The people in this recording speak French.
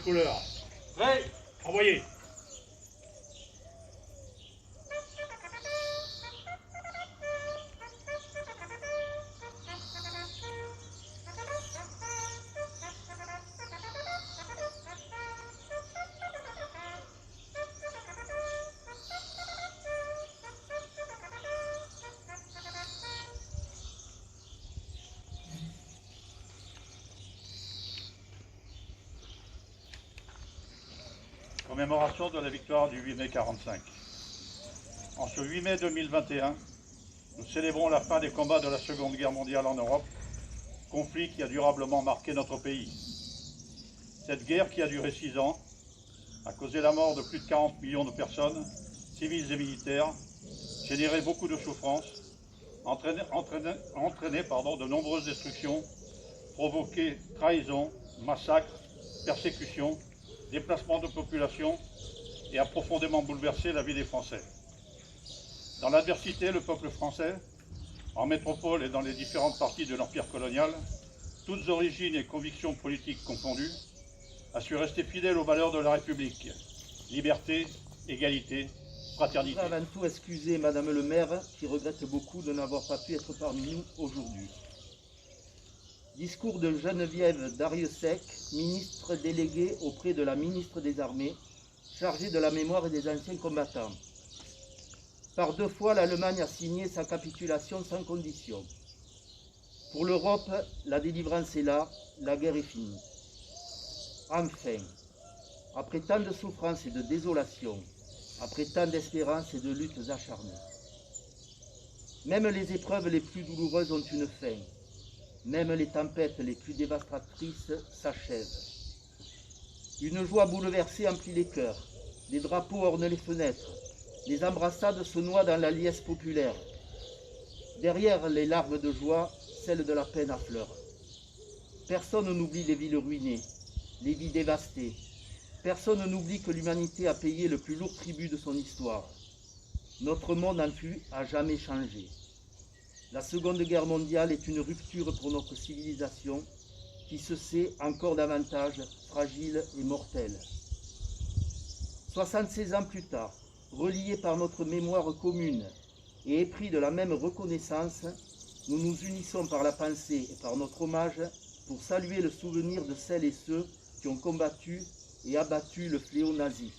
couleurs. Prêt. Envoyez. Commémoration de la victoire du 8 mai 45. En ce 8 mai 2021, nous célébrons la fin des combats de la Seconde Guerre mondiale en Europe, conflit qui a durablement marqué notre pays. Cette guerre qui a duré 6 ans a causé la mort de plus de 40 millions de personnes, civiles et militaires, généré beaucoup de souffrances, entraîné de nombreuses destructions, provoqué trahisons, massacres, persécutions, déplacement de population et a profondément bouleversé la vie des Français. Dans l'adversité, le peuple français, en métropole et dans les différentes parties de l'empire colonial, toutes origines et convictions politiques confondues, a su rester fidèle aux valeurs de la République. Liberté, égalité, fraternité. Je voudrais avant tout excuser Madame le maire qui regrette beaucoup de n'avoir pas pu être parmi nous aujourd'hui. Discours de Geneviève Darrieussecq, ministre déléguée auprès de la ministre des Armées, chargée de la mémoire et des anciens combattants. Par 2 fois, l'Allemagne a signé sa capitulation sans condition. Pour l'Europe, la délivrance est là, la guerre est finie. Enfin, après tant de souffrances et de désolation, après tant d'espérances et de luttes acharnées, même les épreuves les plus douloureuses ont une fin. Même les tempêtes les plus dévastatrices s'achèvent. Une joie bouleversée emplit les cœurs, des drapeaux ornent les fenêtres, les embrassades se noient dans la liesse populaire. Derrière les larmes de joie, celles de la peine affleurent. Personne n'oublie les villes ruinées, les vies dévastées. Personne n'oublie que l'humanité a payé le plus lourd tribut de son histoire. Notre monde en fut à jamais changé. La Seconde Guerre mondiale est une rupture pour notre civilisation qui se sait encore davantage fragile et mortelle. 76 ans plus tard, reliés par notre mémoire commune et épris de la même reconnaissance, nous nous unissons par la pensée et par notre hommage pour saluer le souvenir de celles et ceux qui ont combattu et abattu le fléau nazi.